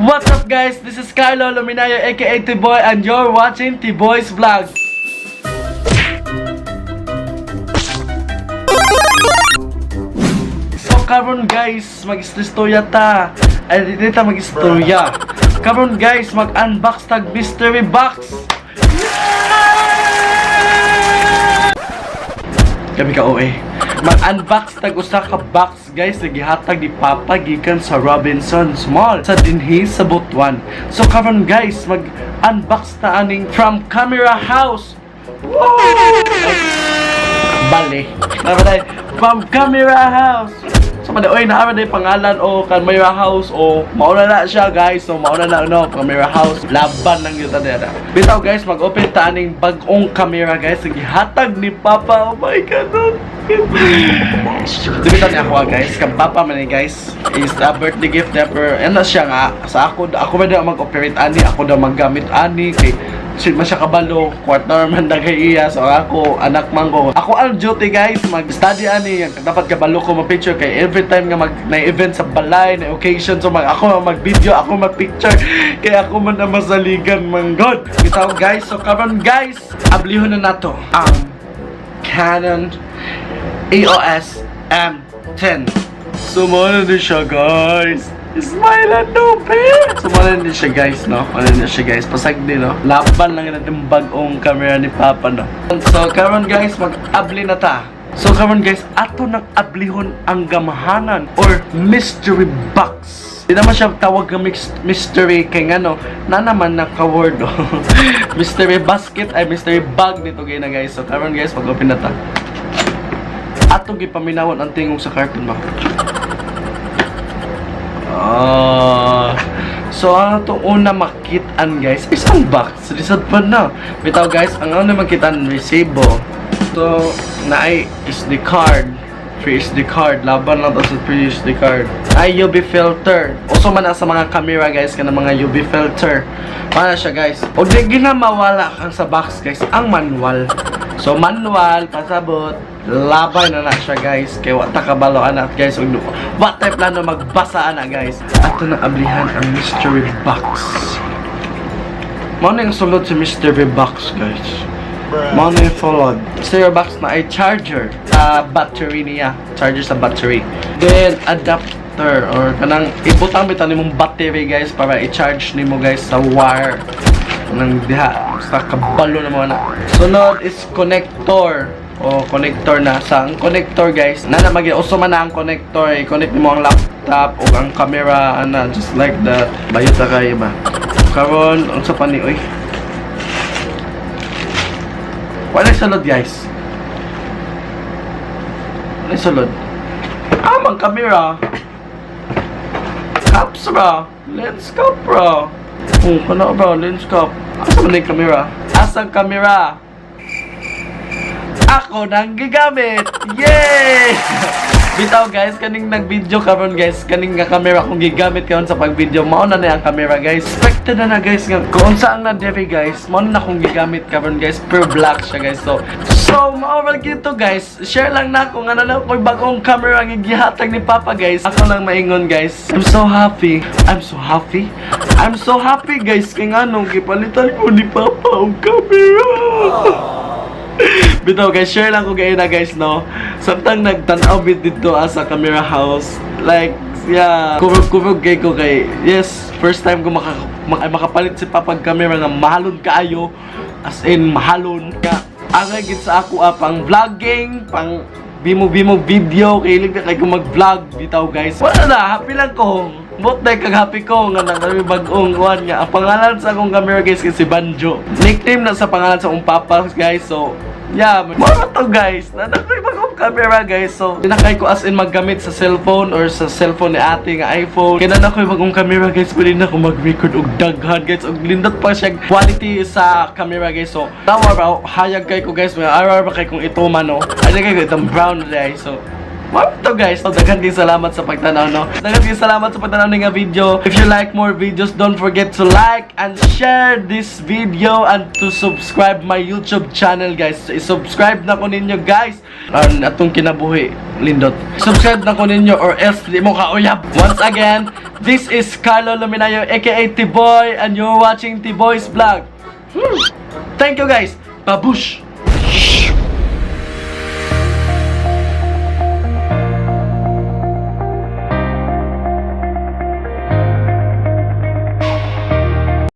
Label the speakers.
Speaker 1: What's up guys? This is Carlo Luminario aka T-Boy and you're watching T-Boy's Vlog. So karon guys, mag-istorya ta. Ay dito ta mag-istorya. Karon guys, mag-unbox tag mystery box. Kami ka OA. Mag-unbox tag usa ka box guys na gihatag ni Papa gikan sa Robinsons Mall sa dinhi sa Butuan. So karon guys, mag-unbox ta aning from Camera House. Wow! Bale. Naman from Camera House. So oy naman day pangalan o Camera House o mauna na siya guys. So mauna na no Camera House. Laban lang yun dada. Bitaw guys, mag-open ta aning bag-ong camera guys. Gihatag ni Papa. Oh my god. Dibita niya ako guys, kang Papa man guys is a birthday gift never. Ano siya nga sa ako ba daw mag-operate ani, ako daw maggamit ani kay shit man siya kabalo, quarter man dagay iya. So ako anak man ko. Ako ang duty guys, mag-study ani, dapat kabalo ko ma-picture kay every time nga na-event sa balay, na occasion so ako mag-video, ako mag-picture kay ako man na masaligan man god. Bitaw guys, so karon guys, ablihon na nato ang Canon EOS M10. Sumala din siya guys. Smile and dope. Sumala din siya guys, no? Ano din siya guys, pasag din, no? Laban lang natin bag-ong camera ni Papa, no? So karon guys, mag-abli na ta. So karon guys, ato nang ablihon ang gamahanan or mystery box. Di naman siya tawag ng mystery kay ano, na naman naka-word, oh. Mystery basket ay mystery bag nito gay na guys. So karon guys, mag-open na ta. Atong gipaminawon ang tingog sa carton ba? So ano itong una makitaan guys, isang box, lisod pa na. Bitaw guys, ang ano makitaan resibo. So, naay SD card, free SD card, laban lang to sa free SD card. Ay UV filter. Uso man sa mga camera guys, kana mga UV filter. Para siya guys. O di gina mawala kang sa box guys, ang manual. So manual, pasabot, labay na na siya guys. Kaya wata kabalo anak guys. What type plano magbasa na guys. Ato na ablihan ang mystery box. Mano yung sulod sa mystery box guys. Mano yung sulod. Mystery box na ay charger sa battery niya. Charger sa battery. Then adapter or kanang ibutang bitan nimong battery guys para i-charge nimo guys sa wire ng diha sa kabalo na mo na. Sunod is connector o connector na sa ang connector guys na namagi uso man na ang connector i-connect mo ang laptop o ang camera ana just like that bayota kayo ba karon unsa pa ni oy wala sulod guys wala sulod amang camera caps ra lens cap ra. Oh, ano ba? Lens cap. Asa man yung camera? Asang camera? Ako nang gigamit! Yay! Bitaw guys, kaning nag-video karon guys, kaning nga camera kung gigamit karon sa pag-video, mao na ang camera guys. Expected na guys nga kung saan na dere guys, mao na kung gigamit karon guys, per black siya guys. So mao ra gito guys. Share lang na kung ano na koy bagong camera nga gihatag ni Papa guys. Ako lang maingon guys. I'm so happy. I'm so happy. I'm so happy guys kay nganong gipalitan ko ni Papa ang camera. Bitaw guys, share lang ko gayon na guys, no? Samtang nagtanaw bit dito sa Camera House. Like, yeah, kurog-kurog kay ko kay, yes, first time ko makapalit si Papa camera nga mahalon kaayo. As in, mahalon ka. Angay gid sa ako pang vlogging, pang bimo-bimo video, kay ilig na kay ko mag-vlog. Bitaw guys, wala na, happy lang ko. Bot na kag-happy ko nga nang bag-ong kuhan nga. Ang pangalan sa akong camera guys kasi Banjo. Nickname na sa pangalan sa akong Papa guys. So, yeah, mga to guys. Nanakay bagong camera guys. So, dinakay ko as in maggamit sa cellphone or sa cellphone ni ate nga iPhone. Kaya na ako bagong camera guys. Pwede na ako mag-record og daghan guys. Og lindot pa siya quality sa camera guys. So, tawa raw, hayag kay ko guys. May araw kay kung ito man no. Ay kay ko itong brown guys. So, what to guys? So, daghan din salamat sa pagtanaw, no? Daghan din salamat sa pagtanaw ng video. If you like more videos, don't forget to like and share this video and to subscribe my YouTube channel, guys. So, i-subscribe na ko ninyo, guys. Atong kinabuhi, lindot. Subscribe na ko ninyo or else di mo kauyab. Once again, This is Carlo Luminario, aka T-Boy, and you're watching T-Boy's vlog. Thank you guys. Babush!